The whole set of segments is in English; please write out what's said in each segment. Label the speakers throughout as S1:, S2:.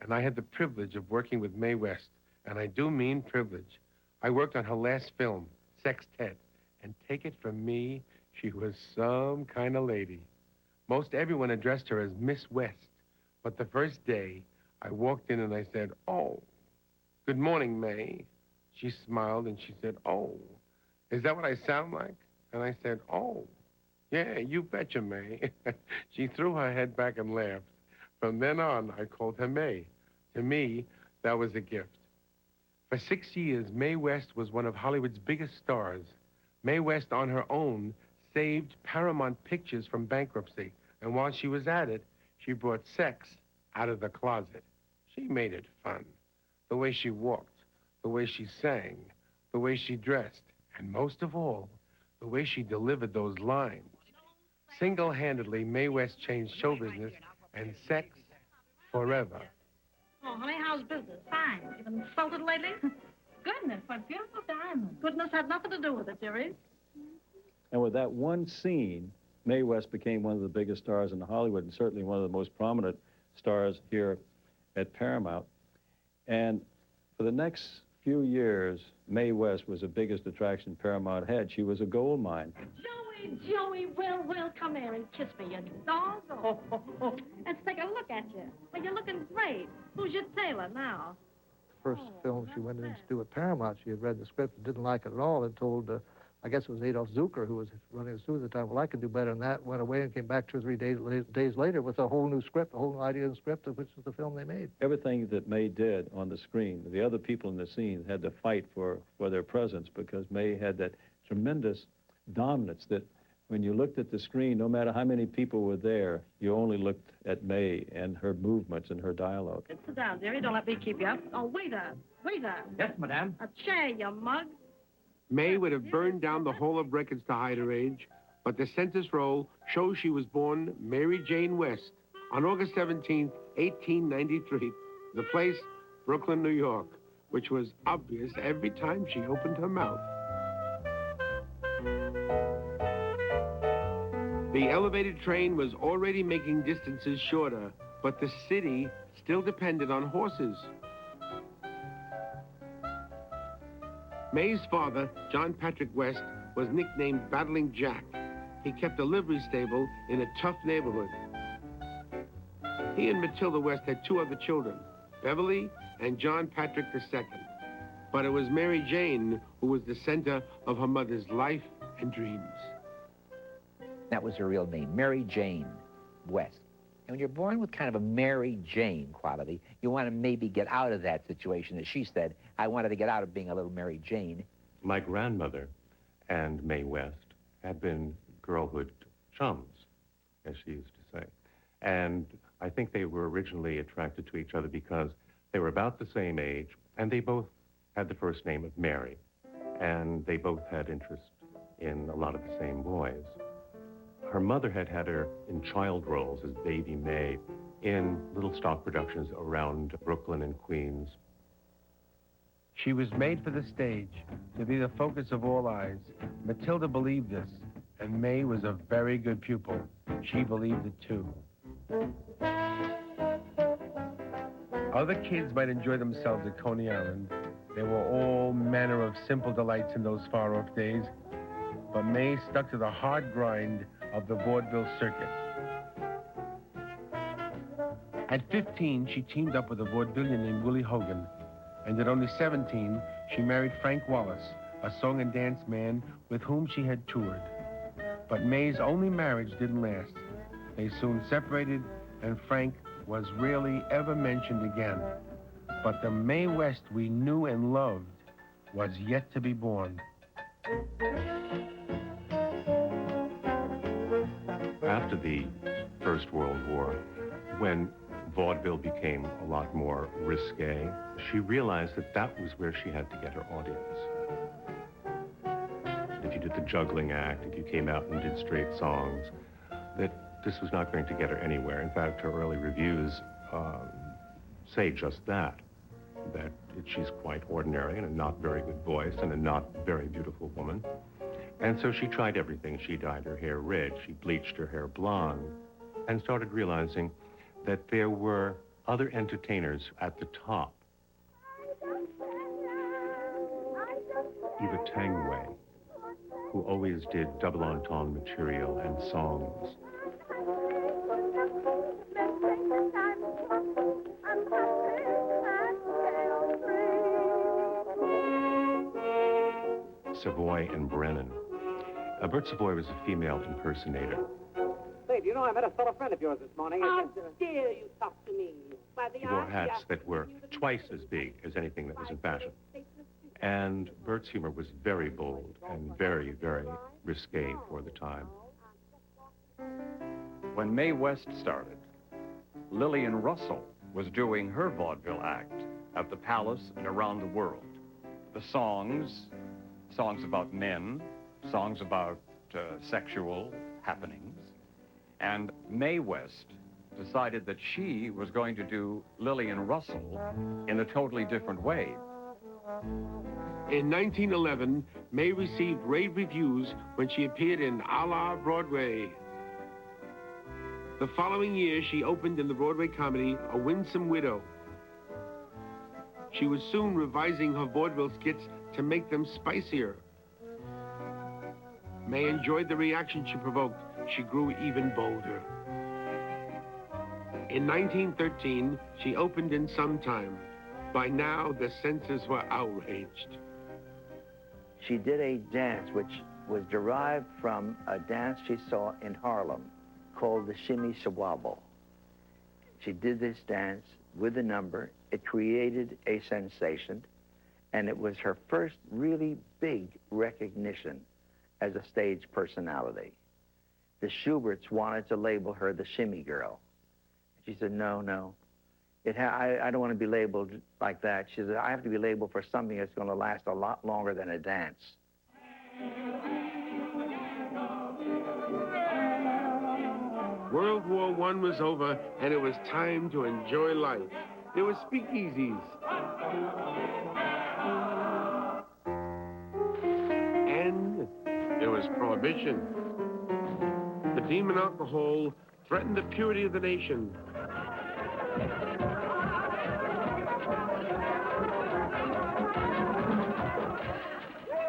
S1: and I had the privilege of working with Mae West, and I do mean privilege. I worked on her last film, Sextet, and take it from me, she was some kind of lady. Most everyone addressed her as Miss West, but the first day, I walked in and I said, "Oh, good morning, Mae." She smiled and she said, "Oh, is that what I sound like?" And I said, "Oh, yeah, you betcha, Mae." She threw her head back and laughed. From then on, I called her Mae. To me, that was a gift. For 6 years, Mae West was one of Hollywood's biggest stars. Mae West, on her own, saved Paramount Pictures from bankruptcy. And while she was at it, she brought sex out of the closet. She made it fun. The way she walked, the way she sang, the way she dressed, and most of all, the way she delivered those lines. Single-handedly, Mae West changed show business and sex forever.
S2: Oh, honey, how's business? Fine. You been insulted lately? Goodness, what beautiful diamonds. Goodness had nothing to do with it, dearie.
S3: And with that one scene, Mae West became one of the biggest stars in Hollywood and certainly one of the most prominent stars here at Paramount. And for the next few years, Mae West was the biggest attraction Paramount had. She was a gold mine.
S2: Joey, well, come here and kiss me, you dog. Oh. Let's take a look at you. Well, you're looking great. Who's your tailor now?
S4: First film she went in to do at Paramount, she had read the script and didn't like it at all and told, I guess it was Adolf Zucker who was running the studio at the time, well, I can do better than that, went away and came back 2 or 3 days later with a whole new script, a whole new idea of the script, which is the film they made.
S3: Everything that Mae did on the screen, the other people in the scene had to fight for their presence because Mae had that tremendous dominance that when you looked at the screen, no matter how many people were there, you only looked at Mae and her movements and her dialogue.
S2: Sit down, dearie. Don't let me keep you up. Oh, waiter.
S5: Yes, madame.
S2: A chair, you mug.
S1: Mae would have burned down the Hall of Records to hide her age, but the census roll shows she was born Mary Jane West on August 17th, 1893. The place, Brooklyn, New York, which was obvious every time she opened her mouth. The elevated train was already making distances shorter, but the city still depended on horses. Mae's father, John Patrick West, was nicknamed Battling Jack. He kept a livery stable in a tough neighborhood. He and Matilda West had 2 other children, Beverly and John Patrick II. But it was Mary Jane who was the center of her mother's life and dreams.
S5: That was her real name, Mary Jane West. And when you're born with kind of a Mary Jane quality, you want to maybe get out of that situation. As she said, I wanted to get out of being a little Mary Jane.
S6: My grandmother and Mae West had been girlhood chums, as she used to say. And I think they were originally attracted to each other because they were about the same age, and they both had the first name of Mary. And they both had interest in a lot of the same boys. Her mother had had her in child roles as Baby Mae in little stock productions around Brooklyn and Queens.
S1: She was made for the stage, to be the focus of all eyes. Matilda believed this, and Mae was a very good pupil. She believed it too. Other kids might enjoy themselves at Coney Island. There were all manner of simple delights in those far-off days, but Mae stuck to the hard grind of the vaudeville circuit. At 15, she teamed up with a vaudevillian named Willie Hogan, and at only 17, she married Frank Wallace, a song and dance man with whom she had toured. But Mae's only marriage didn't last. They soon separated, and Frank was rarely ever mentioned again. But the Mae West we knew and loved was yet to be born.
S6: After the First World War, when vaudeville became a lot more risque, she realized that that was where she had to get her audience. If you did the juggling act, if you came out and did straight songs, that this was not going to get her anywhere. In fact, her early reviews say just that she's quite ordinary and a not very good voice and a not very beautiful woman. And so she tried everything. She dyed her hair red, she bleached her hair blonde, and started realizing that there were other entertainers at the top, Eva Tangway, who always did double entendre material and songs. Savoy and Brennan. Bert Savoy was a female impersonator.
S7: Say, do you know I met a fellow friend of yours this morning?
S8: How dare you talk to me? Why, the
S6: He wore hats that were twice as big as anything that was in fashion. And Bert's humor was very bold and very, very risque for the time.
S9: When Mae West started, Lillian Russell was doing her vaudeville act at the Palace and around the world. The songs about men, songs about sexual happenings. And Mae West decided that she was going to do Lillian Russell in a totally different way.
S1: In 1911, Mae received rave reviews when she appeared in A la Broadway. The following year, she opened in the Broadway comedy A Winsome Widow. She was soon revising her vaudeville skits to make them spicier. Mae enjoyed the reaction she provoked. She grew even bolder. In 1913, she opened in Sometime. By now, the senses were outraged.
S10: She did a dance which was derived from a dance she saw in Harlem called the Shimmy Shawabble. She did this dance with a number. It created a sensation, and it was her first really big recognition as a stage personality. The Schuberts wanted to label her the Shimmy Girl. She said, no. I don't want to be labeled like that. She said, I have to be labeled for something that's going to last a lot longer than a dance.
S1: World War I was over, and it was time to enjoy life. There were speakeasies. And there was prohibition. The demon alcohol threatened the purity of the nation.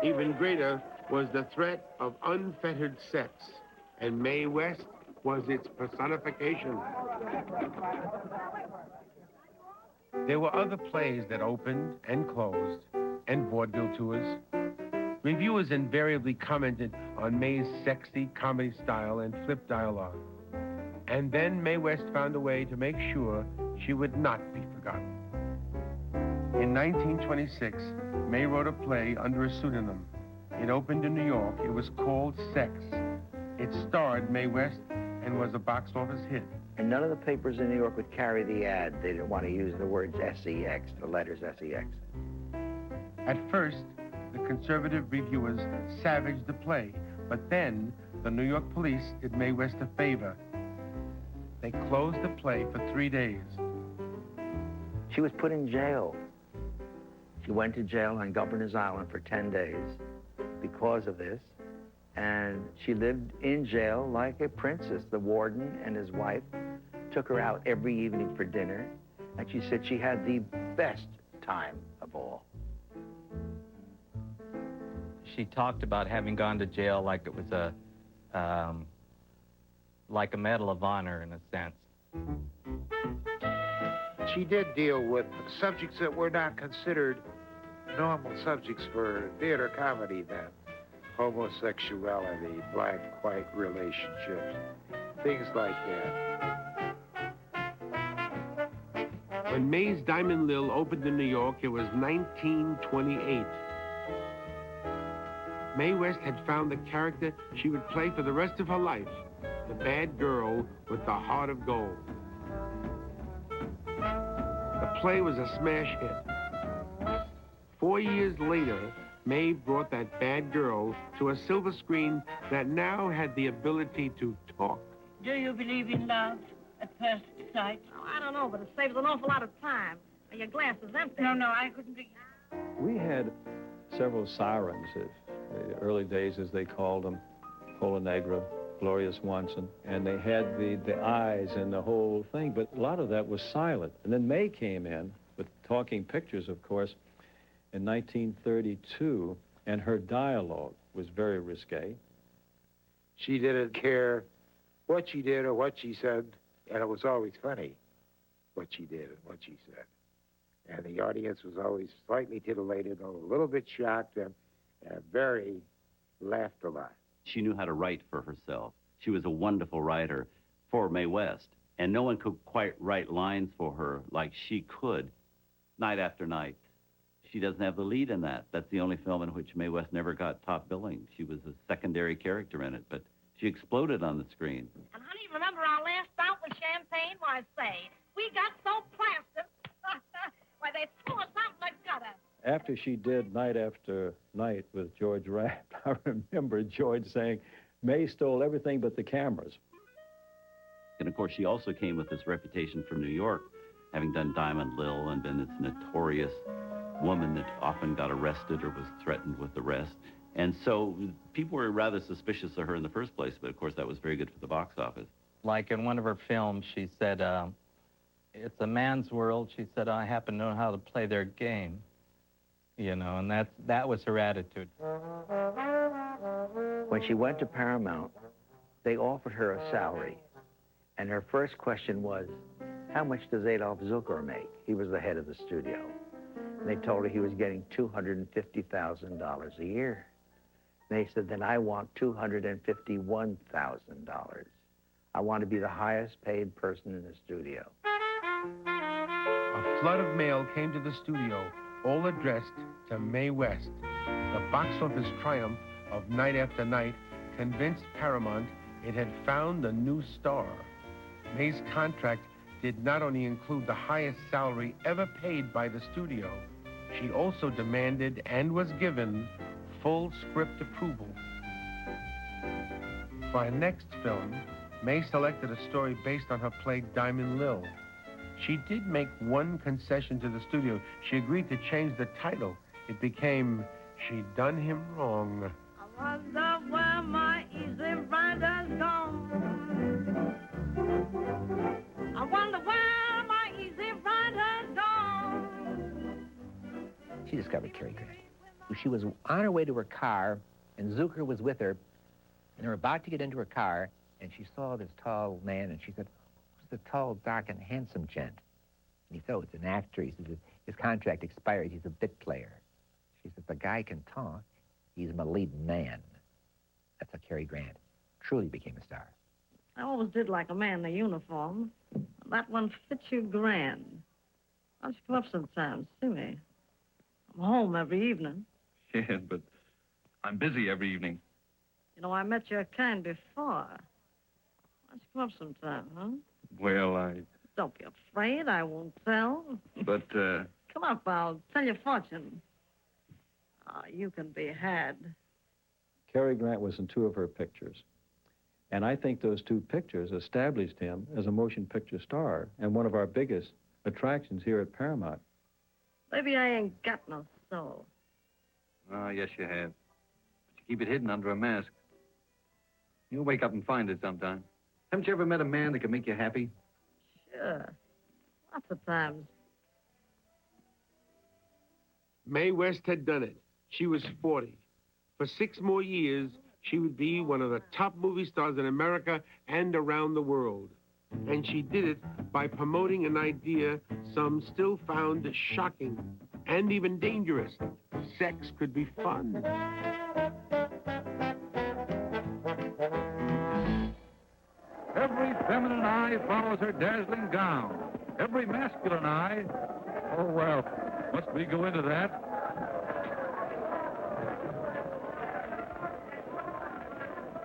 S1: Even greater was the threat of unfettered sex, and Mae West was its personification. There were other plays that opened and closed, and vaudeville tours. Reviewers invariably commented on Mae's sexy comedy style and flip dialogue. And then Mae West found a way to make sure she would not be forgotten. In 1926, Mae wrote a play under a pseudonym. It opened in New York. It was called Sex. It starred Mae West and was a box office hit.
S10: And none of the papers in New York would carry the ad. They didn't want to use the words S-E-X, the letters S-E-X.
S1: At first, the conservative reviewers savaged the play, but then the New York police did Mae West a favor. They closed the play for 3 days.
S10: She was put in jail. She went to jail on Governor's Island for 10 days because of this. And she lived in jail like a princess. The warden and his wife took her out every evening for dinner. And she said she had the best time of all.
S11: She talked about having gone to jail like it was like a Medal of Honor in a sense.
S12: She did deal with subjects that were not considered normal subjects for theater comedy then. Homosexuality, black-white relationships, things like that.
S1: When Mae's Diamond Lil opened in New York, it was 1928. Mae West had found the character she would play for the rest of her life, the bad girl with the heart of gold. The play was a smash hit. 4 years later, Mae brought that bad girl to a silver screen that now had the ability to talk.
S8: Do you believe in love at first sight?
S2: Oh, I don't know, but it saves an awful lot of time. Your glass is empty.
S8: No, I couldn't be.
S3: We had several sirens, in the early days, as they called them, Pola Negra, Gloria Swanson, and they had the eyes and the whole thing, but a lot of that was silent. And then Mae came in with talking pictures, of course, in 1932, and her dialogue was very risque.
S12: She didn't care what she did or what she said, and it was always funny what she did and what she said. And the audience was always slightly titillated, a little bit shocked, and very laughed a lot.
S13: She knew how to write for herself. She was a wonderful writer for Mae West, and no one could quite write lines for her like she could, night after night. She doesn't have the lead in that. That's the only film in which Mae West never got top billing. She was a secondary character in it, but she exploded on the screen.
S2: And honey, remember our last bout with champagne? Why, say, we got so plastered. Why, they threw us out in the gutter.
S3: After she did Night After Night with George Raft, I remember George saying, Mae stole everything but the cameras.
S13: And of course, she also came with this reputation from New York, having done Diamond Lil and been this notorious woman that often got arrested or was threatened with arrest. And so people were rather suspicious of her in the first place, but of course that was very good for the box office.
S11: Like in one of her films, she said, it's a man's world. She said, I happen to know how to play their game. You know, and that was her attitude.
S10: When she went to Paramount, they offered her a salary. And her first question was, how much does Adolf Zucker make? He was the head of the studio. And they told her he was getting $250,000 a year. They said, then I want $251,000. I want to be the highest paid person in the studio.
S1: A flood of mail came to the studio, all addressed to Mae West. The box office triumph of Night After Night convinced Paramount it had found a new star. Mae's contract did not only include the highest salary ever paid by the studio, she also demanded and was given full script approval. For her next film, Mae selected a story based on her play Diamond Lil. She did make one concession to the studio. She agreed to change the title. It became She'd Done Him Wrong.
S2: I wonder where my easy rider's gone. I wonder where my easy rider's gone.
S5: She discovered Cary Grant. She was on her way to her car, and Zucker was with her, and they were about to get into her car, and she saw this tall man, and she said, who's the tall, dark, and handsome gent? And he said, oh, it's an actor. He said, his contract expired. He's a bit player. She said, the guy can talk. He's my lead man. That's how Cary Grant truly became a star.
S2: I always did like a man in a uniform. That one fits you grand. Why don't you come up sometime, see me? I'm home every evening.
S9: Yeah, but I'm busy every evening.
S2: You know, I met your kind before. Why don't you come up sometime, huh?
S9: Well,
S2: Don't be afraid, I won't tell.
S9: But,
S2: Come up, I'll tell your fortune. You can be had.
S3: Cary Grant was in 2 of her pictures. And I think those 2 pictures established him as a motion picture star and one of our biggest attractions here at Paramount.
S2: Maybe I ain't got no soul.
S9: oh, yes, you have. But you keep it hidden under a mask. You'll wake up and find it sometime. Haven't you ever met a man that can make you happy?
S2: Sure. Lots of times.
S1: Mae West had done it. She was 40. For 6 more years, she would be one of the top movie stars in America and around the world. And she did it by promoting an idea some still found shocking and even dangerous. Sex could be fun.
S9: Every feminine eye follows her dazzling gown. Every masculine eye, oh, well, must we go into that?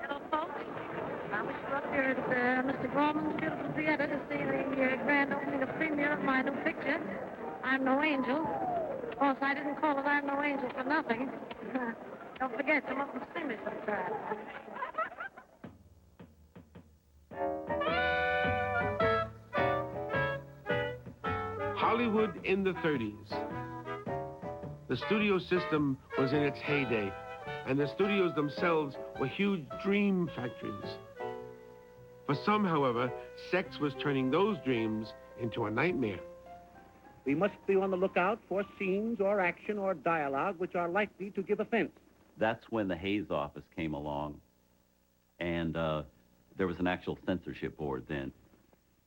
S2: Hello, folks. I wish you up here at Mr. Gorman's beautiful theater to see the grand opening of premiere of my new picture, I'm No Angel. Of course, I didn't call it I'm No Angel for nothing. Don't forget, come up and see me sometime.
S1: Hollywood in the 30s. The studio system was in its heyday, and the studios themselves were huge dream factories. For some, however, sex was turning those dreams into a nightmare.
S7: We must be on the lookout for scenes or action or dialogue which are likely to give offense.
S13: That's when the Hayes office came along, and there was an actual censorship board then.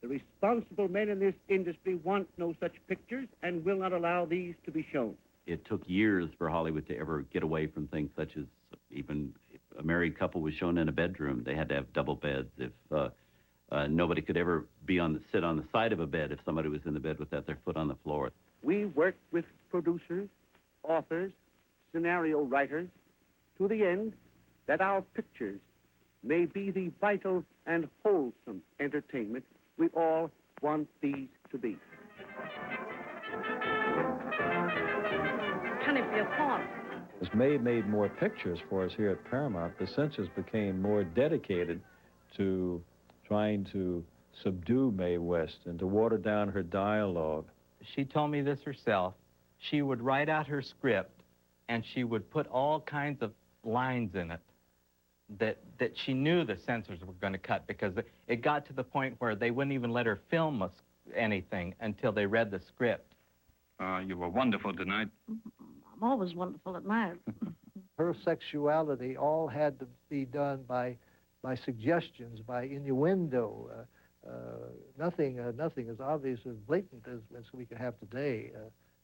S7: The responsible men in this industry want no such pictures and will not allow these to be shown.
S13: It took years for Hollywood to ever get away from things such as even if a married couple was shown in a bedroom, they had to have double beds. If nobody could ever sit on the side of a bed if somebody was in the bed without their foot on the floor.
S7: We work with producers, authors, scenario writers, to the end that our pictures may be the vital and wholesome entertainment we all want these to be.
S2: Penny for your thoughts.
S3: As Mae made more pictures for us here at Paramount, the censors became more dedicated to trying to subdue Mae West and to water down her dialogue.
S11: She told me this herself. She would write out her script, and she would put all kinds of lines in it that she knew the censors were going to cut, because it got to the point where they wouldn't even let her film anything until they read the script.
S9: You were wonderful tonight.
S2: I'm always wonderful at night.
S4: Her sexuality all had to be done by suggestions, by innuendo. Nothing as obvious as blatant as we can have today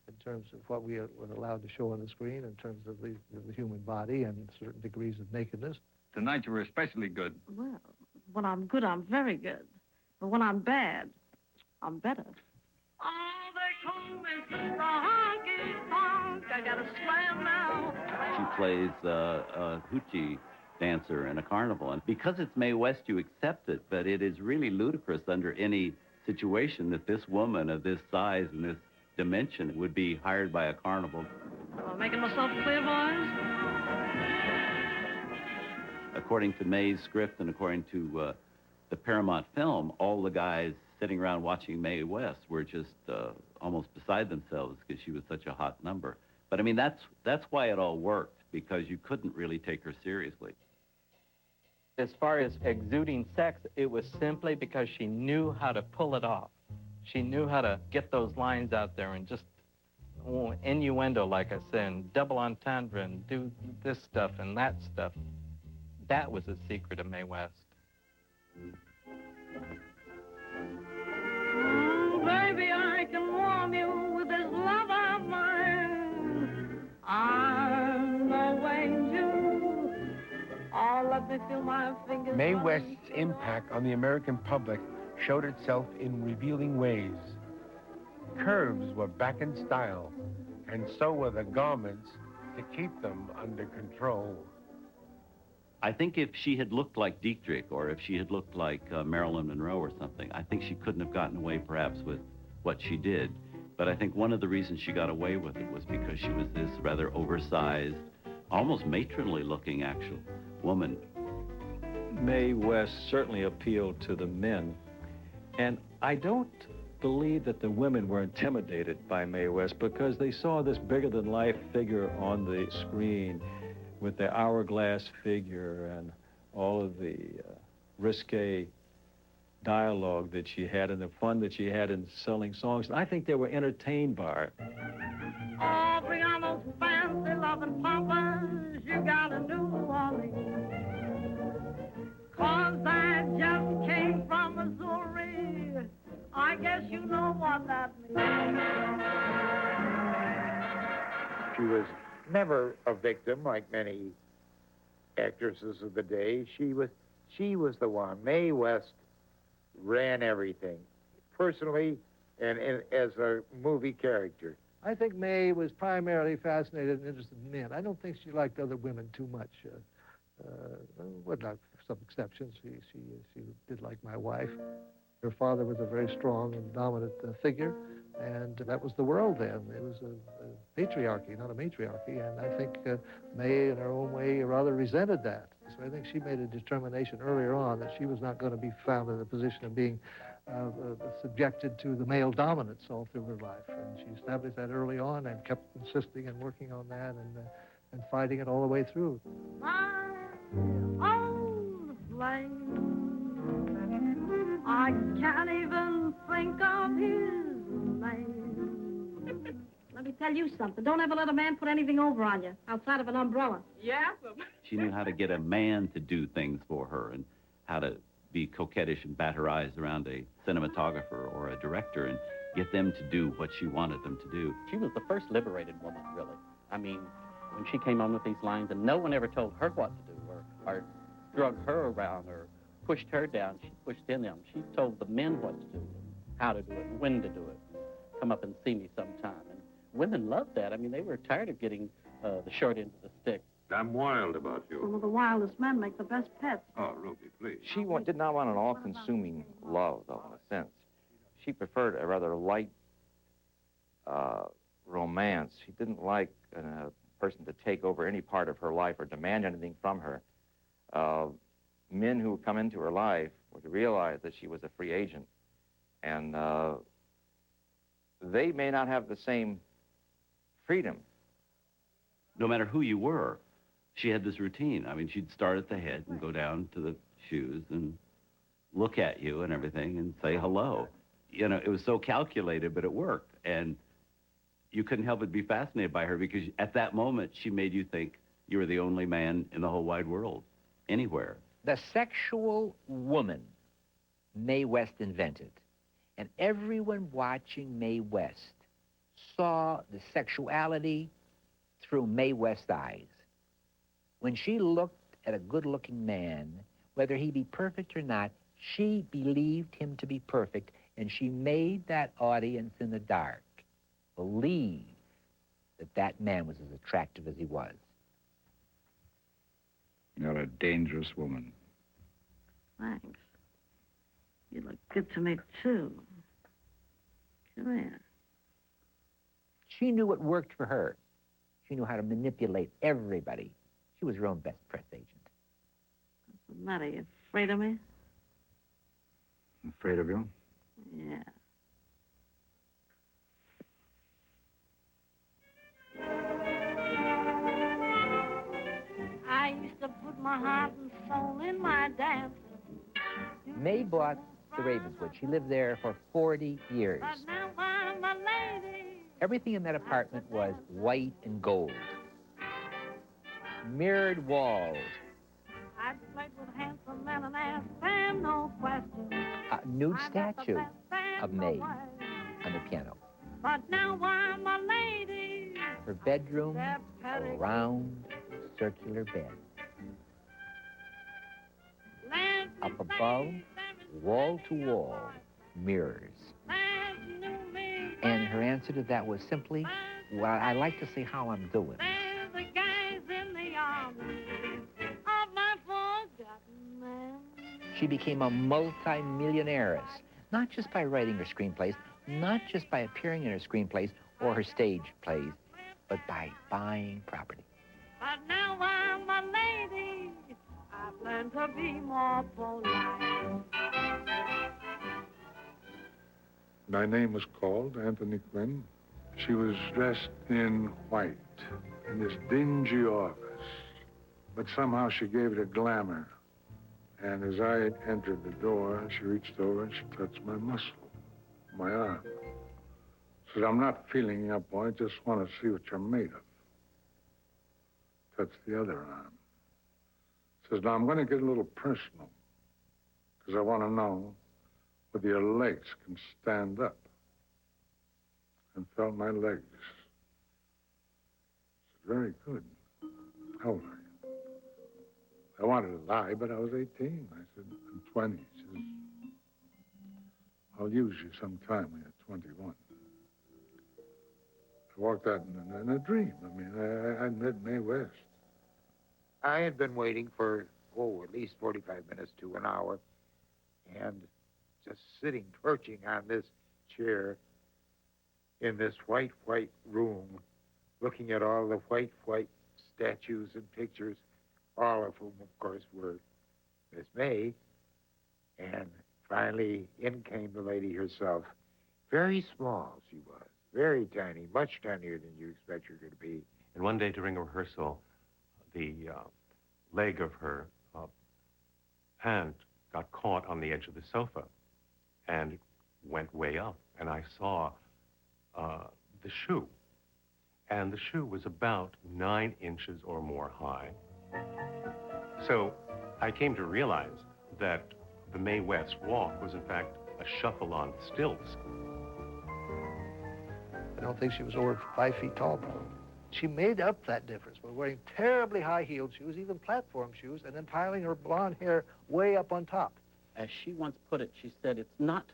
S4: in terms of what we were allowed to show on the screen, in terms of the human body and certain degrees of nakedness.
S9: Tonight you were especially good.
S2: Well, when I'm good, I'm very good. But when I'm bad, I'm better. Oh, they call me Sister Honky Tonk. I gotta slam now.
S13: She plays a hoochie dancer in a carnival, and because it's Mae West, you accept it, but it is really ludicrous under any situation that this woman of this size and this dimension would be hired by a carnival.
S2: Am I making myself clear, boys?
S13: According to Mae's script and according to the Paramount film, all the guys sitting around watching Mae West were just almost beside themselves because she was such a hot number. But I mean, that's why it all worked, because you couldn't really take her seriously.
S11: As far as exuding sex, it was simply because she knew how to pull it off. She knew how to get those lines out there and just innuendo, like I said, and double entendre and do this stuff and that stuff. That was the secret of Mae West.
S2: Baby, I can warm you with this love of mine. I'm no angel. Oh, let me feel my fingers.
S1: Mae West's impact on the American public showed itself in revealing ways. Curves were back in style, and so were the garments to keep them under control.
S13: I think if she had looked like Dietrich, or if she had looked like Marilyn Monroe or something, I think she couldn't have gotten away perhaps with what she did. But I think one of the reasons she got away with it was because she was this rather oversized, almost matronly looking actual woman.
S3: Mae West certainly appealed to the men, and I don't believe that the women were intimidated by Mae West because they saw this bigger-than-life figure on the screen with the hourglass figure and all of the risque dialogue that she had and the fun that she had in selling songs. And I think they were entertained by her.
S2: Oh, bring on those fancy loving pampers. You got a New Orleans. 'Cause I just came from Missouri. I guess you know what that means.
S12: She was never a victim like many actresses of the day. She was the one. Mae West ran everything, personally and as a movie character.
S4: I think Mae was primarily fascinated and interested in men. I don't think she liked other women too much. Well, not some exceptions. She did like my wife. Her father was a very strong and dominant figure, and that was the world then. It was a patriarchy, not a matriarchy, and I think Mae, in her own way, rather resented that. So I think she made a determination earlier on that she was not going to be found in a position of being subjected to the male dominance all through her life. And she established that early on and kept insisting and working on that and fighting it all the way through.
S2: My old flame. I can't even think of his name. Let me tell you something. Don't ever let a man put anything over on you outside of an umbrella.
S8: Yeah?
S13: She knew how to get a man to do things for her and how to be coquettish and bat her eyes around a cinematographer or a director and get them to do what she wanted them to do.
S14: She was the first liberated woman, really. I mean, when she came on with these lines, and no one ever told her what to do or drug her around or pushed her down. She pushed in them. She told the men what to do, how to do it, when to do it. Come up and see me sometime. And women loved that. I mean, they were tired of getting the short end of the stick.
S15: I'm wild about you.
S2: Some of the wildest men make the best pets.
S15: Oh, Ruby, please.
S16: She did not want an all-consuming love, though, in a sense. She preferred a rather light romance. She didn't like a person to take over any part of her life or demand anything from her. Men who would come into her life would realize that she was a free agent, and they may not have the same freedom.
S13: No matter who you were, she had this routine. I mean, she'd start at the head and go down to the shoes and look at you and everything and say hello. You know, it was so calculated, but it worked. And you couldn't help but be fascinated by her because at that moment, she made you think you were the only man in the whole wide world, anywhere.
S5: The sexual woman Mae West invented. And everyone watching Mae West saw the sexuality through Mae West's eyes. When she looked at a good-looking man, whether he be perfect or not, she believed him to be perfect, and she made that audience in the dark believe that that man was as attractive as he was.
S15: You're a dangerous woman.
S2: Thanks. You look good to me, too. Come here.
S5: She knew what worked for her. She knew how to manipulate everybody. She was her own best press agent.
S2: What's the matter? You afraid of me?
S15: Afraid of you?
S2: Yeah. I used to put my heart and soul in my dance.
S5: Mae bought the Ravenswood. She lived there for 40 years.
S2: But now I'm a lady.
S5: Everything in that apartment was white and gold. Mirrored walls.
S2: I played with handsome men and asked them no questions.
S5: A nude statue of Mae on the piano.
S2: But now I'm a lady.
S5: Her bedroom, a round, circular bed. Up above, wall to wall, mirrors. And her answer to that was simply, well, I like to see how I'm doing. She became a multi-millionairess, not just by writing her screenplays, not just by appearing in her screenplays or her stage plays, but by buying property.
S2: But now I'm a lady. I've learned to be more polite.
S17: My name was called Anthony Quinn. She was dressed in white in this dingy office, but somehow she gave it a glamour. And as I entered the door, she reached over and she touched my muscle, my arm. Said, I'm not feeling you up, boy. I just want to see what you're made of. Touched the other arm. Says, now I'm going to get a little personal, because I want to know whether your legs can stand up. And felt my legs. Said, very good. How old are you? I wanted to lie, but I was 18. I said, I'm 20. She says, I'll use you sometime when you're 21. I walked out in a dream. I mean, I met Mae West.
S12: I had been waiting for, at least 45 minutes to an hour, and just sitting, perching on this chair in this white room, looking at all the white statues and pictures, all of whom, of course, were Miss Mae. And finally, in came the lady herself. Very small she was, very tiny, much tinier than you expect her to be.
S6: And one day during a rehearsal, the leg of her pant got caught on the edge of the sofa. and it went way up. And I saw the shoe. And the shoe was about 9 inches or more high. So I came to realize that the Mae West walk was, in fact, a shuffle on stilts.
S4: I don't think she was over 5 feet tall, probably. She made up that difference by wearing terribly high-heeled shoes, even platform shoes, and then piling her blonde hair way up on top.
S14: As she once put it, she said, it's not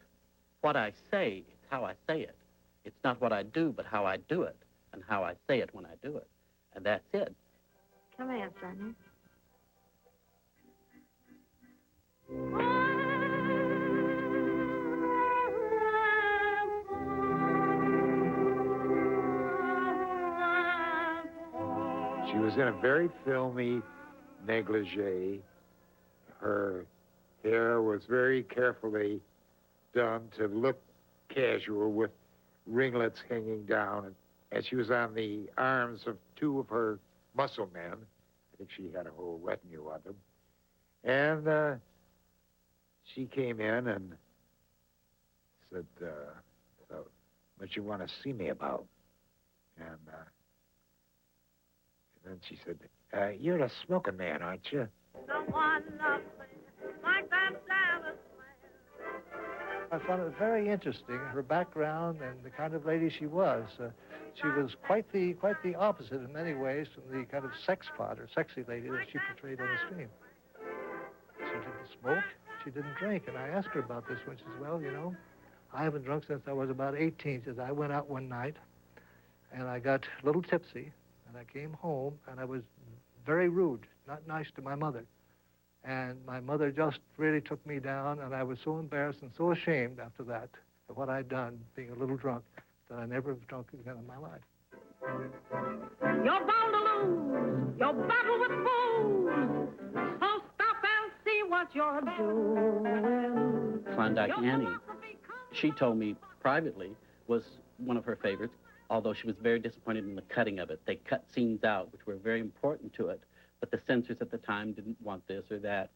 S14: what I say, it's how I say it. It's not what I do, but how I do it, and how I say it when I do it. And that's it.
S2: Come here, Sonny.
S12: She was in a very filmy negligee. Her hair was very carefully done to look casual with ringlets hanging down. And she was on the arms of 2 of her muscle men. I think she had a whole retinue of them. And she came in and said, so, what you want to see me about? And then she said, you're the smoking man, aren't you?
S2: Someone loves me like that Dallas
S4: I found it very interesting, her background and the kind of lady she was. She was quite the opposite in many ways from the kind of sex pot or sexy lady that she portrayed on the screen. She didn't smoke, she didn't drink, and I asked her about this one. She said, well, you know, I haven't drunk since I was about 18. She said, I went out one night, and I got a little tipsy, and I came home, and I was very rude, not nice to my mother. And my mother just really took me down, and I was so embarrassed and so ashamed after that of what I'd done, being a little drunk, that I never have drunk again in my life.
S2: You're bound to lose your battle with fools. So stop and see what you're doing.
S14: Klondike Annie, she told me privately, was one of her favorites, although she was very disappointed in the cutting of it. They cut scenes out, which were very important to it, but the censors at the time didn't want this or that.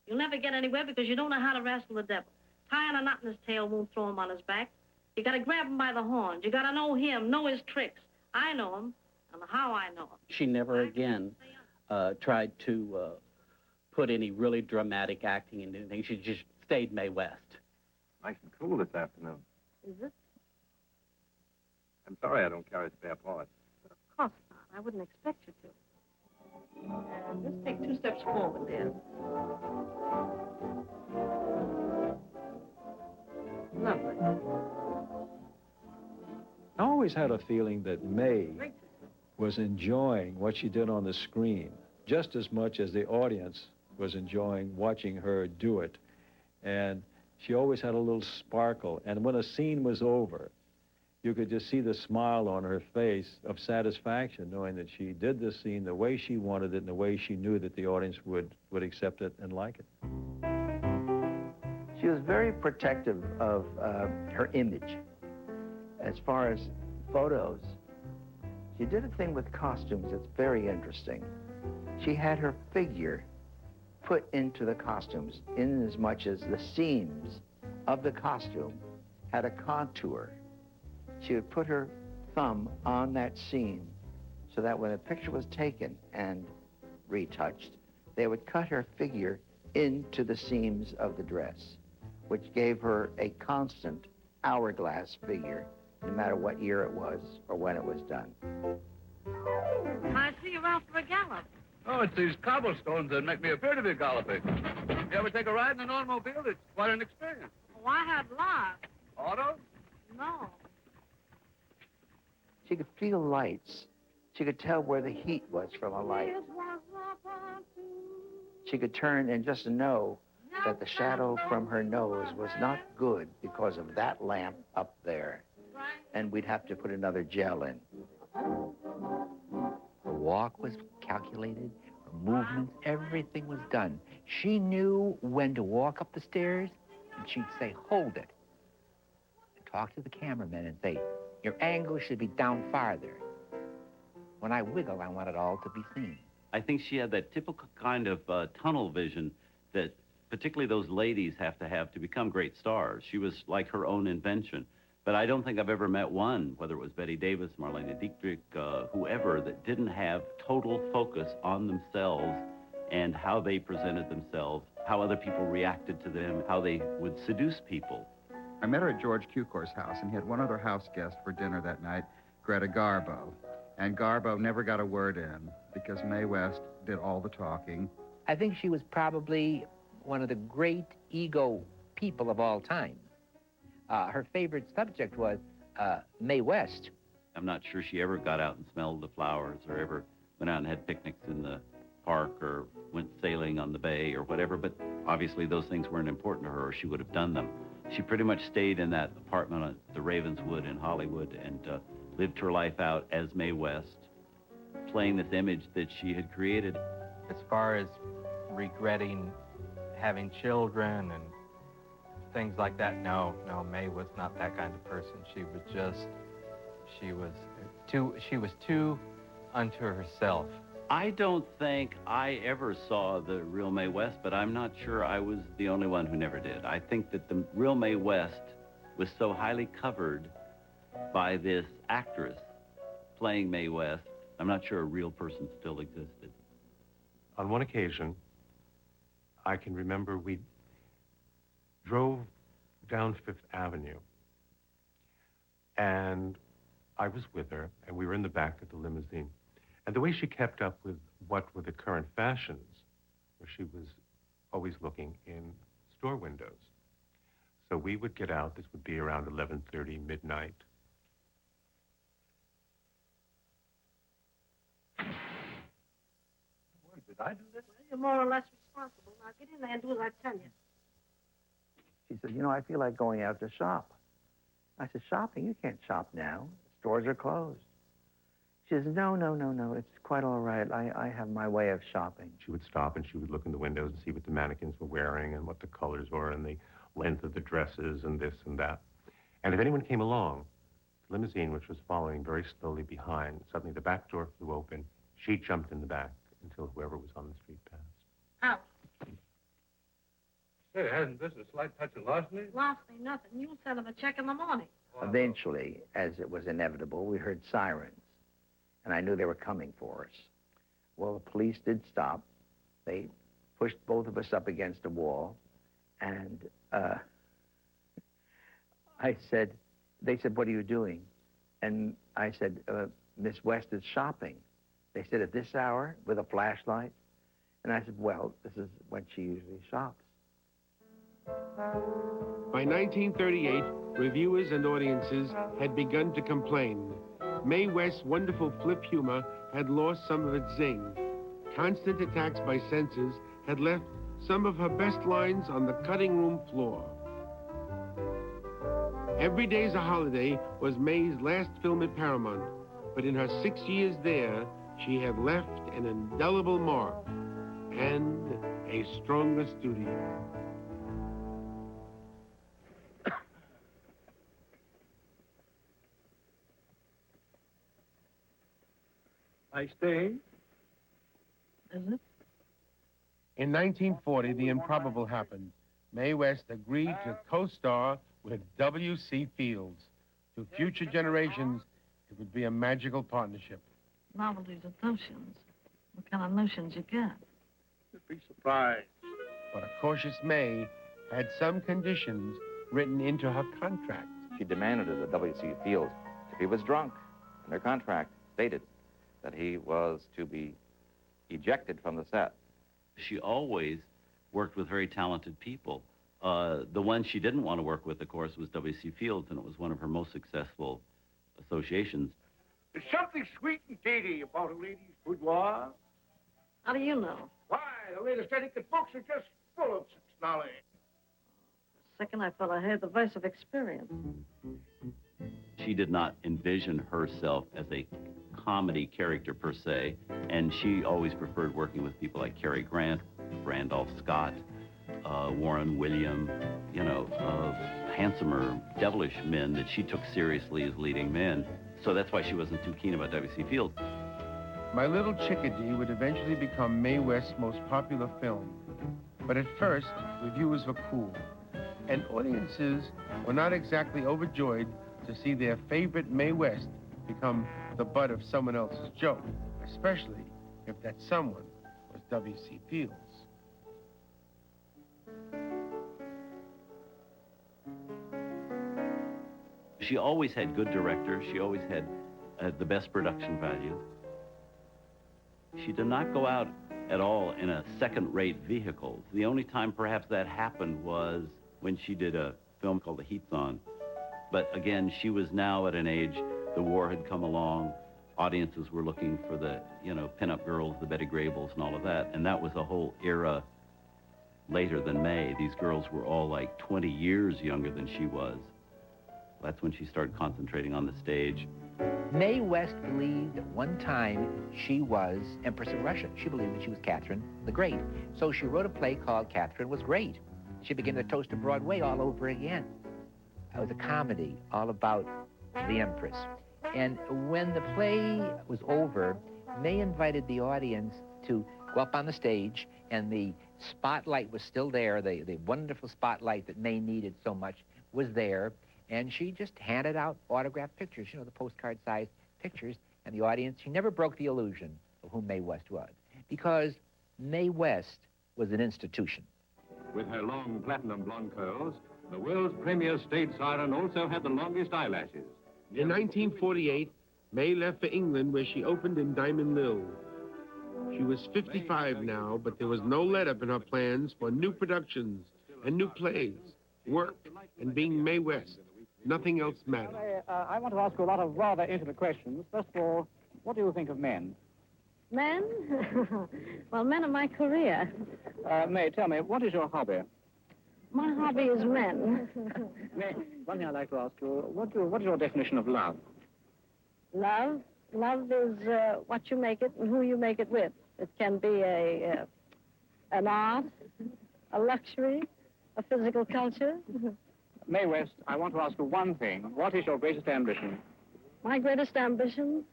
S2: You'll never get anywhere because you don't know how to wrestle the devil. Tying a knot in his tail won't throw him on his back. You gotta grab him by the horns. You gotta know him, know his tricks. I know him, and how I know him.
S14: She never again tried to put any really dramatic acting into anything. She just stayed Mae West.
S18: Nice and cool this afternoon.
S2: Is it?
S18: I'm sorry I don't carry spare parts.
S2: Of course not. I wouldn't expect you to. Let's take 2 steps forward there. Lovely.
S3: I always had a feeling that Mae was enjoying what she did on the screen just as much as the audience was enjoying watching her do it. And she always had a little sparkle. And when a scene was over, you could just see the smile on her face of satisfaction, knowing that she did this scene the way she wanted it and the way she knew that the audience would accept it and like it.
S10: She was very protective of her image. As far as photos, she did a thing with costumes that's very interesting. She had her figure put into the costumes in as much as the seams of the costume had a contour. She would put her thumb on that seam so that when a picture was taken and retouched, they would cut her figure into the seams of the dress, which gave her a constant hourglass figure, no matter what year it was or when it was done.
S2: I see you're out for a gallop.
S18: Oh, it's these cobblestones that make me appear to be galloping. You ever take a ride in an automobile? It's quite an experience.
S2: Oh, I had lots.
S18: Auto?
S2: No.
S10: She could feel lights. She could tell where the heat was from a light. She could turn and just know that the shadow from her nose was not good because of that lamp up there. And we'd have to put another gel in.
S5: Her walk was calculated, her movements, everything was done. She knew when to walk up the stairs, and she'd say, hold it. And talk to the cameraman and say, your angle should be down farther. When I wiggle, I want it all to be seen.
S13: I think she had that typical kind of tunnel vision that particularly those ladies have to become great stars. She was like her own invention. But I don't think I've ever met one, whether it was Betty Davis, Marlene Dietrich, whoever, that didn't have total focus on themselves and how they presented themselves, how other people reacted to them, how they would seduce people.
S19: I met her at George Cukor's house, and he had one other house guest for dinner that night, Greta Garbo. And Garbo never got a word in because Mae West did all the talking.
S5: I think she was probably one of the great ego people of all time. Her favorite subject was Mae West.
S13: I'm not sure she ever got out and smelled the flowers or ever went out and had picnics in the park or went sailing on the bay or whatever, but obviously those things weren't important to her or she would have done them. She pretty much stayed in that apartment at the Ravenswood in Hollywood and lived her life out as Mae West, playing this image that she had created.
S11: As far as regretting having children and things like that, no, Mae was not that kind of person. She was too unto herself.
S13: I don't think I ever saw the real Mae West, but I'm not sure I was the only one who never did. I think that the real Mae West was so highly covered by this actress playing Mae West, I'm not sure a real person still existed.
S6: On one occasion, I can remember we drove down Fifth Avenue, and I was with her, and we were in the back of the limousine. And the way she kept up with what were the current fashions, where she was always looking in store windows. So we would get out, this would be around 11:30, midnight.
S18: Did I do this?
S2: You're more or less responsible. Now get in there and do as I tell you.
S10: She said, you know, I feel like going out to shop. I said, shopping? You can't shop now. Stores are closed. She says, no, it's quite all right. I have my way of shopping.
S6: She would stop and she would look in the windows and see what the mannequins were wearing and what the colors were and the length of the dresses and this and that. And if anyone came along, the limousine, which was following very slowly behind, suddenly the back door flew open. She jumped in the back until whoever was on the street passed.
S2: Out.
S18: Say, hasn't this a slight touch of larceny?
S2: Larceny, nothing. You send him a check in the morning.
S10: Eventually, as it was inevitable, we heard sirens, and I knew they were coming for us. Well, the police did stop. They pushed both of us up against a wall, and they said, what are you doing? And I said, Miss West is shopping. They said, at this hour, with a flashlight? And I said, well, this is when she usually shops.
S1: By 1938, reviewers and audiences had begun to complain. Mae West's wonderful flip humor had lost some of its zing. Constant attacks by censors had left some of her best lines on the cutting room floor. Every Day's a Holiday was Mae's last film at Paramount, but in her 6 years there, she had left an indelible mark and a stronger studio.
S18: Nice day.
S2: Is it?
S1: In 1940, the improbable happened. Mae West agreed to co-star with W.C. Fields. To future generations, it would be a magical partnership.
S2: Novelties of notions. What kind of notions you get?
S18: You'd be surprised.
S1: But a cautious Mae had some conditions written into her contract.
S16: She demanded of the W.C. Fields if he was drunk, and their contract stated that he was to be ejected from the set.
S13: She always worked with very talented people. The one she didn't want to work with, of course, was W.C. Fields, and it was one of her most successful associations.
S18: There's something sweet and dainty about a lady's boudoir.
S2: How do you know?
S18: Why, the latest etiquette books are just full of such knowledge.
S2: For a second, I thought I heard the voice of experience.
S13: She did not envision herself as a comedy character per se, and she always preferred working with people like Cary Grant, Randolph Scott, Warren William, handsomer, devilish men that she took seriously as leading men. So that's why she wasn't too keen about W.C. Fields.
S1: My Little Chickadee would eventually become Mae West's most popular film. But at first, reviewers were cool, and audiences were not exactly overjoyed to see their favorite Mae West become the butt of someone else's joke, especially if that someone was W.C. Fields.
S13: She always had good directors. She always had the best production value. She did not go out at all in a second-rate vehicle. The only time perhaps that happened was when she did a film called The Heat's On. But again, she was now at an age, the war had come along, audiences were looking for the, you know, pinup girls, the Betty Grables and all of that, and that was a whole era later than Mae. These girls were all like 20 years younger than she was. That's when she started concentrating on the stage.
S5: Mae West believed at one time she was Empress of Russia. She believed that she was Catherine the Great. So she wrote a play called Catherine Was Great. She began the toast of Broadway all over again. It was a comedy all about the Empress. And when the play was over, Mae invited the audience to go up on the stage, and the spotlight was still there. The wonderful spotlight that Mae needed so much was there. And she just handed out autographed pictures, you know, the postcard-sized pictures, and the audience, she never broke the illusion of who Mae West was, because Mae West was an institution.
S20: With her long platinum blonde curls, the world's premier stage siren also had the longest eyelashes.
S1: In 1948, Mae left for England, where she opened in Diamond Lil. She was 55 now, but there was no let-up in her plans for new productions and new plays, work, and being Mae West. Nothing else mattered.
S21: I want to ask you a lot of rather intimate questions. First of all, what do you think of men?
S2: Men? Well, men are my career.
S21: Mae, tell me, what is your hobby?
S2: My hobby is men.
S21: Mae, one thing I'd like to ask you, what is your definition of love?
S2: Love? Love is what you make it and who you make it with. It can be an art, a luxury, a physical culture.
S21: Mae West, I want to ask you one thing. What is your greatest ambition?
S2: My greatest ambition?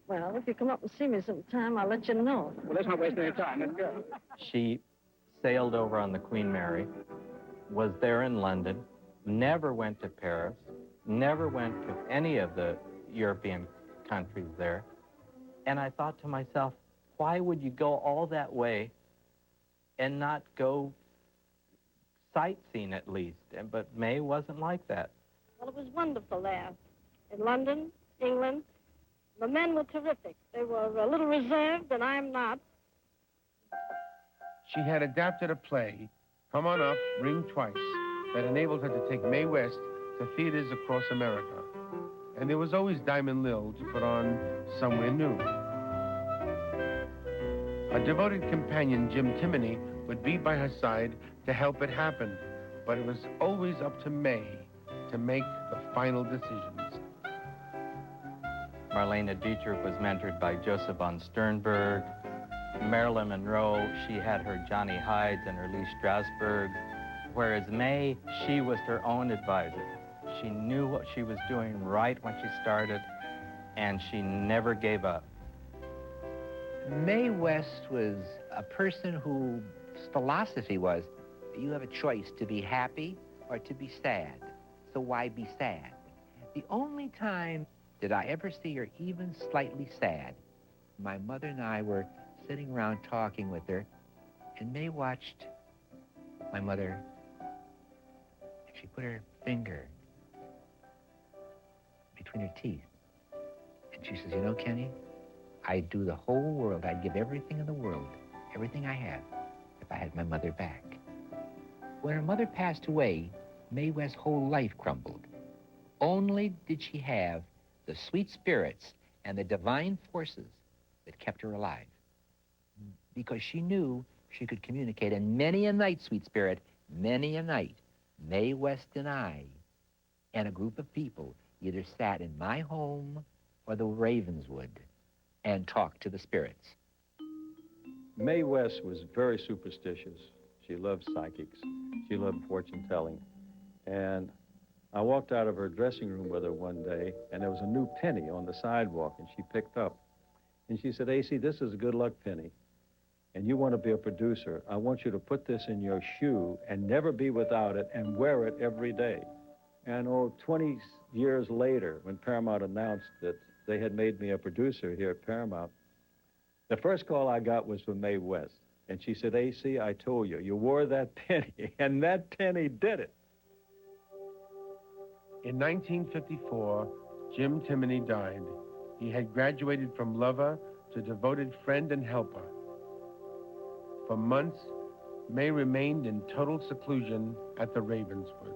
S2: Well, if you come up and see me sometime, I'll let you know.
S21: Well, let's not waste any time. Let's go.
S11: She sailed over on the Queen Mary, was there in London, never went to Paris, never went to any of the European countries there. And I thought to myself, why would you go all that way and not go sightseeing at least? But Mae wasn't like that.
S2: Well, it was wonderful there. In London, England, the men were terrific. They were a little reserved, and I'm not.
S1: She had adapted a play, Come On Up, Ring Twice, that enabled her to take Mae West to theaters across America. And there was always Diamond Lil to put on somewhere new. A devoted companion, Jim Timoney, would be by her side to help it happen, but it was always up to Mae to make the final decisions.
S11: Marlene Dietrich was mentored by Joseph von Sternberg. Marilyn Monroe, she had her Johnny Hydes and her Lee Strasberg, whereas Mae, she was her own advisor. She knew what she was doing right when she started, and she never gave up.
S5: Mae West was a person whose philosophy was, you have a choice to be happy or to be sad, so why be sad? The only time did I ever see her even slightly sad, my mother and I were sitting around talking with her, and Mae watched my mother, and she put her finger between her teeth, and she says, you know, Kenny, I'd do the whole world, I'd give everything in the world, everything I have, if I had my mother back. When her mother passed away, Mae West's whole life crumbled. Only did she have the sweet spirits and the divine forces that kept her alive. Because she knew she could communicate, and many a night, sweet spirit, many a night, Mae West and I and a group of people either sat in my home or the Ravenswood and talked to the spirits.
S3: Mae West was very superstitious. She loved psychics. She loved fortune telling. And I walked out of her dressing room with her one day, and there was a new penny on the sidewalk, and she picked up. And she said, AC, this is a good luck penny. and you want to be a producer, I want you to put this in your shoe and never be without it and wear it every day. And 20 years later, when Paramount announced that they had made me a producer here at Paramount, the first call I got was from Mae West. And she said, AC, I told you, you wore that penny, and that penny did it.
S1: In 1954, Jim Timoney died. He had graduated from lover to devoted friend and helper. For months, Mae remained in total seclusion at the Ravenswood.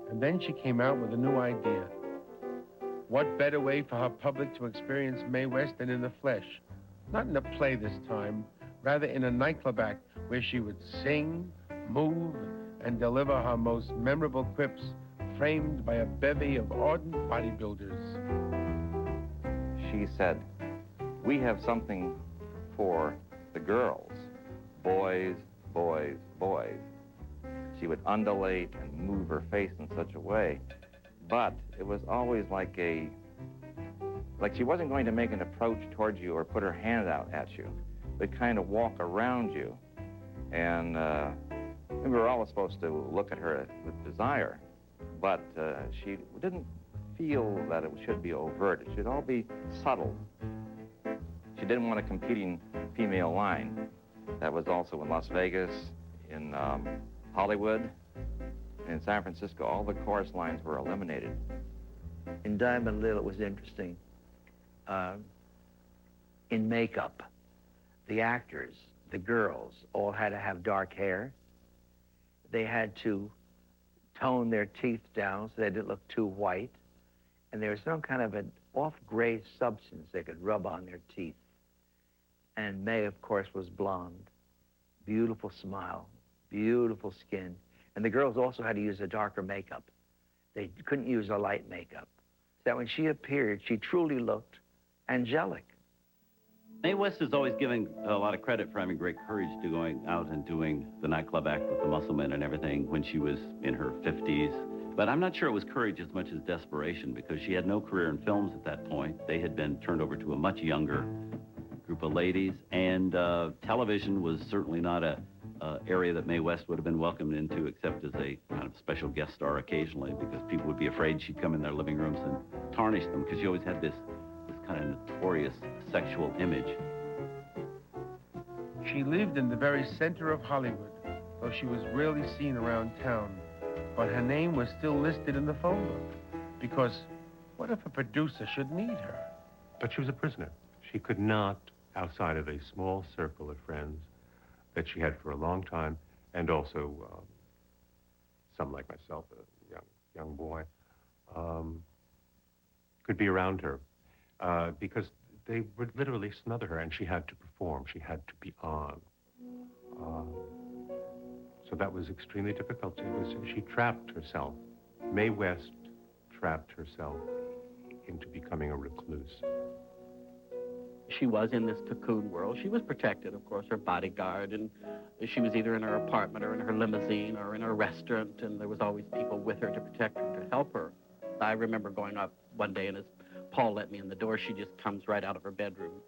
S1: And then she came out with a new idea. What better way for her public to experience Mae West than in the flesh? Not in a play this time, rather in a nightclub act where she would sing, move, and deliver her most memorable quips, framed by a bevy of ardent bodybuilders.
S16: She said, we have something for the girls. Boys, boys, boys. She would undulate and move her face in such a way, but it was always like she wasn't going to make an approach towards you or put her hand out at you. They'd kind of walk around you, and we were always supposed to look at her with desire, but she didn't feel that it should be overt. It should all be subtle. She didn't want a competing female line. That was also in Las Vegas, in Hollywood, and in San Francisco. All the chorus lines were eliminated.
S10: In Diamond Lil, it was interesting. In makeup, the actors, the girls, all had to have dark hair. They had to tone their teeth down so they didn't look too white. And there was some kind of an off-gray substance they could rub on their teeth. And Mae, of course, was blonde. Beautiful smile, beautiful skin. And the girls also had to use a darker makeup. They couldn't use a light makeup. So that when she appeared, she truly looked angelic.
S13: Mae West is always given a lot of credit for having great courage to going out and doing the nightclub act with the Musclemen and everything when she was in her 50s. But I'm not sure it was courage as much as desperation, because she had no career in films at that point. They had been turned over to a much younger group of ladies, and television was certainly not a area that Mae West would have been welcomed into except as a kind of special guest star occasionally, because people would be afraid she'd come in their living rooms and tarnish them, because she always had this kind of notorious sexual image.
S1: She lived in the very center of Hollywood, though she was rarely seen around town. But her name was still listed in the phone book, because what if a producer should need her?
S6: But she was a prisoner. She could not, outside of a small circle of friends that she had for a long time, and also some like myself, a young boy, could be around her, because they would literally smother her, and she had to perform. She had to be on. So that was extremely difficult. She trapped herself. Mae West trapped herself into becoming a recluse.
S14: She was in this cocoon world. She was protected, of course, her bodyguard, and she was either in her apartment or in her limousine or in her restaurant, and there was always people with her to protect her, to help her. I remember going up one day, and as Paul let me in the door, she just comes right out of her bedroom,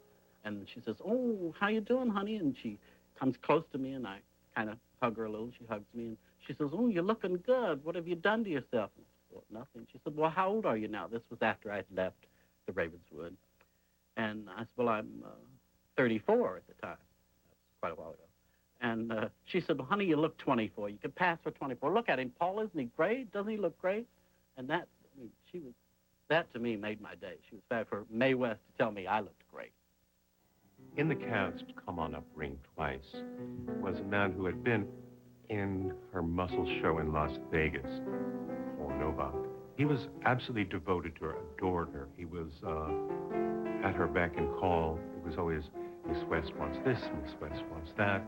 S14: and she says, "Oh, how you doing, honey?" And she comes close to me, and I kind of hug her a little. She hugs me, and she says, "Oh, you're looking good. What have you done to yourself?" And I said, "Well, nothing." She said, "Well, how old are you now?" This was after I had left the Ravenswood. And I said, "Well, I'm 34 at the time." That was quite a while ago. And she said, "Well, honey, you look 24. You could pass for 24. Look at him, Paul. Isn't he great? Doesn't he look great?" And that, I mean, that to me made my day. She was bad for Mae West to tell me I looked great.
S6: In the cast, Come On Up, Ring Twice, was a man who had been in her muscle show in Las Vegas, Paul Novak. He was absolutely devoted to her, adored her. He was at her beck and call. It was always, Miss West wants this, Miss West wants that.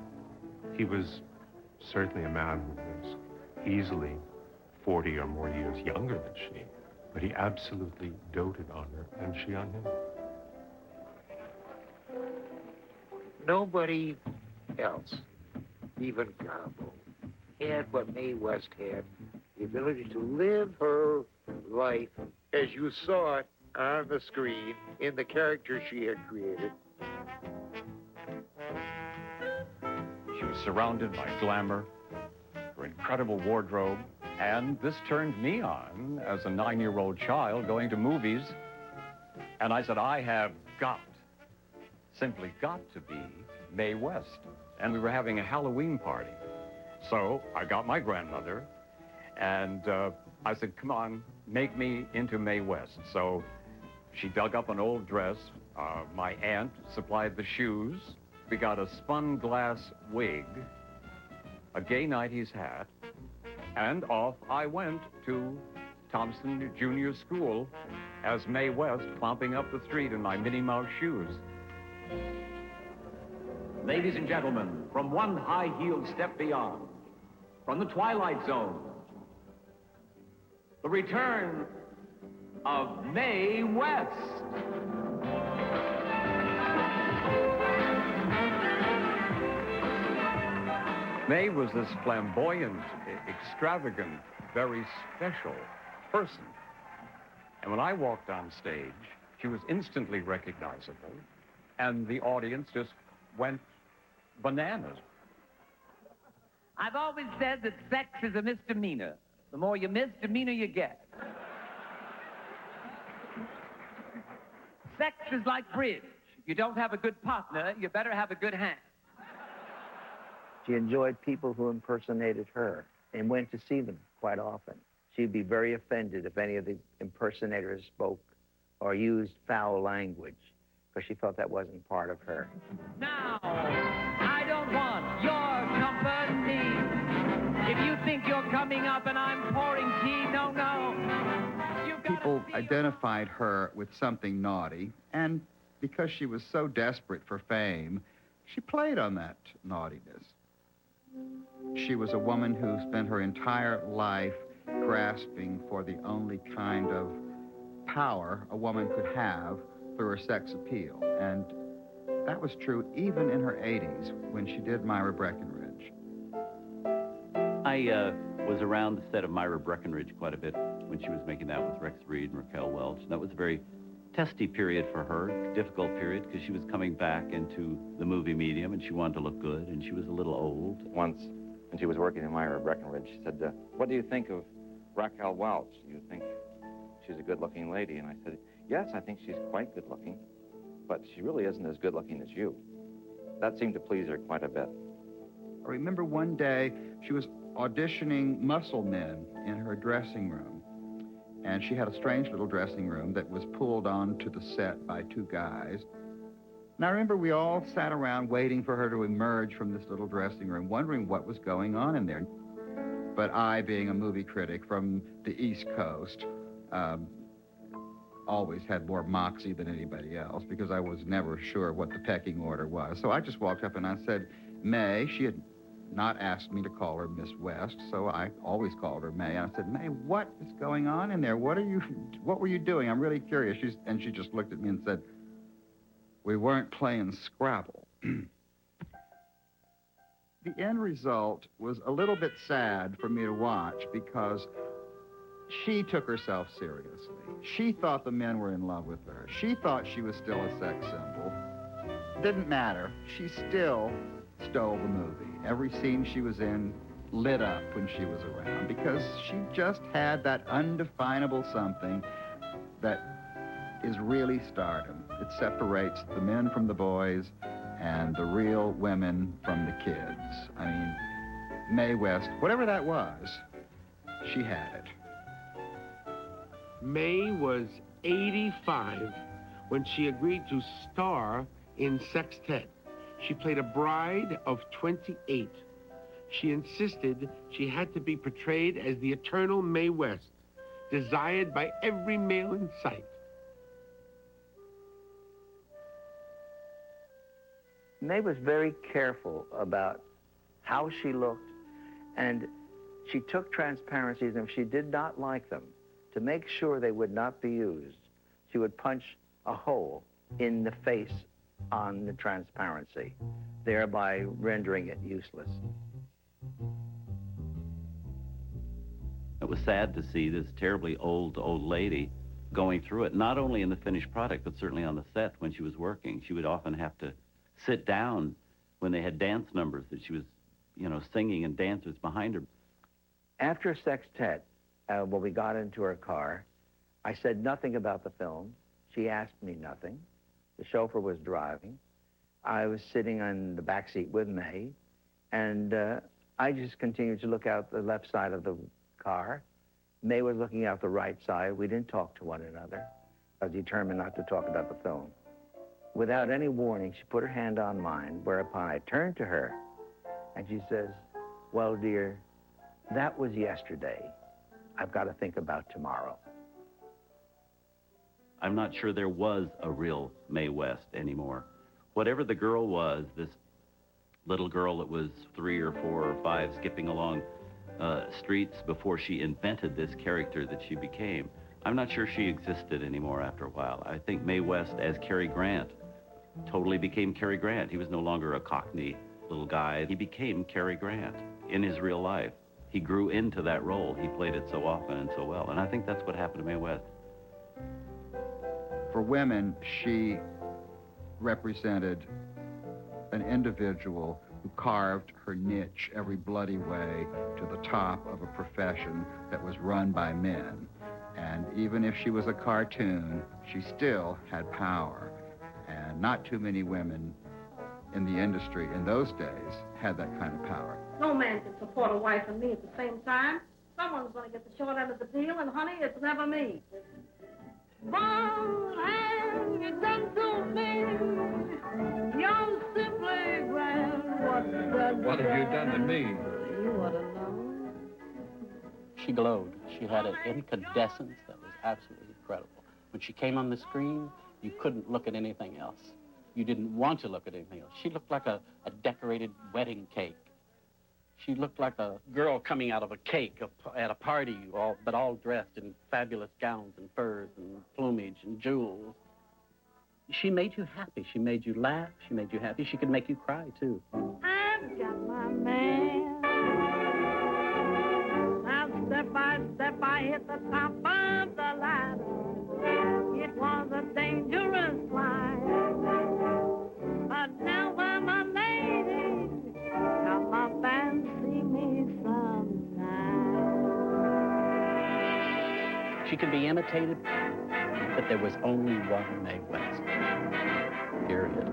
S6: He was certainly a man who was easily 40 or more years younger than she, but he absolutely doted on her, and she on him.
S12: Nobody else, even Garbo, had what Mae West had, the ability to live her life as you saw it on the screen in the character she had created.
S9: was surrounded by glamour, her incredible wardrobe, and this turned me on as a 9-year-old child going to movies. And I said, I have simply got to be Mae West. And we were having a Halloween party. So I got my grandmother, and I said, come on, make me into Mae West. So she dug up an old dress. My aunt supplied the shoes. We got a spun glass wig, a gay 90s hat, and off I went to Thompson Junior School as Mae West, clomping up the street in my Minnie Mouse shoes.
S7: Ladies and gentlemen, from one high-heeled step beyond, from the Twilight Zone, the return of Mae West.
S9: Mae was this flamboyant, extravagant, very special person. And when I walked on stage, she was instantly recognizable, and the audience just went bananas.
S22: I've always said that sex is a misdemeanor. The more you misdemeanor you get. Sex is like bridge. If you don't have a good partner, you better have a good hand.
S10: She enjoyed people who impersonated her and went to see them quite often. She'd be very offended if any of the impersonators spoke or used foul language, because she felt that wasn't part of her.
S22: Now, I don't want your company. If you think you're coming up and I'm pouring tea, no.
S19: People identified her with something naughty, and because she was so desperate for fame, she played on that naughtiness. She was a woman who spent her entire life grasping for the only kind of power a woman could have through her sex appeal. And that was true even in her 80s when she did Myra Breckinridge.
S13: I was around the set of Myra Breckinridge quite a bit when she was making out with Rex Reed and Raquel Welch. And that was a very testy period for her, difficult period, because she was coming back into the movie medium and she wanted to look good, and she was a little old.
S16: Once, when she was working in Myra Breckinridge, she said, what do you think of Raquel Welch? Do you think she's a good-looking lady? And I said, yes, I think she's quite good-looking, but she really isn't as good-looking as you. That seemed to please her quite a bit.
S19: I remember one day she was auditioning muscle men in her dressing room. And she had a strange little dressing room that was pulled onto the set by two guys. And I remember we all sat around waiting for her to emerge from this little dressing room, wondering what was going on in there. But I, being a movie critic from the East Coast, always had more moxie than anybody else because I was never sure what the pecking order was. So I just walked up and I said, Mae, she had not asked me to call her Miss West, so I always called her Mae. And I said, Mae, what is going on in there? What were you doing? I'm really curious. And she just looked at me and said, we weren't playing Scrabble. The end result was a little bit sad for me to watch because she took herself seriously. She thought the men were in love with her. She thought she was still a sex symbol. Didn't matter. She still stole the movie. Every scene she was in lit up when she was around because she just had that undefinable something that is really stardom. It separates the men from the boys and the real women from the kids. I mean, Mae West, whatever that was, she had it.
S1: Mae was 85 when she agreed to star in Sextet. She played a bride of 28. She insisted she had to be portrayed as the eternal Mae West, desired by every male in sight.
S10: Mae was very careful about how she looked, and she took transparencies, and if she did not like them, to make sure they would not be used, she would punch a hole in the face on the transparency, thereby rendering it useless.
S13: It was sad to see this terribly old lady going through it, not only in the finished product, but certainly on the set when she was working. She would often have to sit down when they had dance numbers that she was singing and dancers behind her.
S10: After a sextet, when we got into her car, I said nothing about the film. She asked me nothing. The chauffeur was driving. I was sitting on the back seat with Mae, and I just continued to look out the left side of the car. Mae was looking out the right side. We didn't talk to one another. I was determined not to talk about the film. Without any warning, she put her hand on mine, whereupon I turned to her, and she says, "Well, dear, that was yesterday. I've got to think about tomorrow."
S13: I'm not sure there was a real Mae West anymore. Whatever the girl was, this little girl that was 3 or 4 or 5 skipping along streets before she invented this character that she became, I'm not sure she existed anymore after a while. I think Mae West as Cary Grant totally became Cary Grant. He was no longer a Cockney little guy. He became Cary Grant in his real life. He grew into that role. He played it so often and so well. And I think that's what happened to Mae West.
S19: For women, she represented an individual who carved her niche every bloody way to the top of a profession that was run by men. And even if she was a cartoon, she still had power. And not too many women in the industry in those days had that kind of power.
S2: No man can support a wife and me at the same time. Someone's going to get the short end of the deal, and honey, it's never me. What have you done to me? You're simply grand.
S18: What have you done to me?
S2: You ought to know.
S14: She glowed. She had an incandescence that was absolutely incredible. When she came on the screen, you couldn't look at anything else. You didn't want to look at anything else. She looked like a decorated wedding cake. She looked like a girl coming out of a cake at a party, but all dressed in fabulous gowns and furs and plumage and jewels. She made you happy. She made you laugh. She made you happy. She could make you cry, too.
S2: I've got my man. Now, step by step, I hit the top of the ladder. It was a dangerous climb. But now I'm a lady. Come up and see me sometime.
S14: She could be imitated, but there was only one Mae West. Period.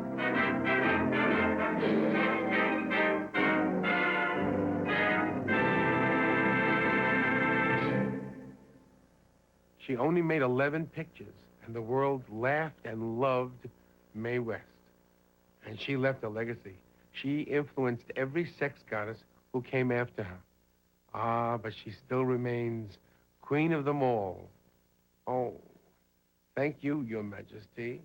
S1: She only made 11 pictures, and the world laughed and loved Mae West. And she left a legacy. She influenced every sex goddess who came after her. Ah, but she still remains queen of them all. Oh, thank you, Your Majesty.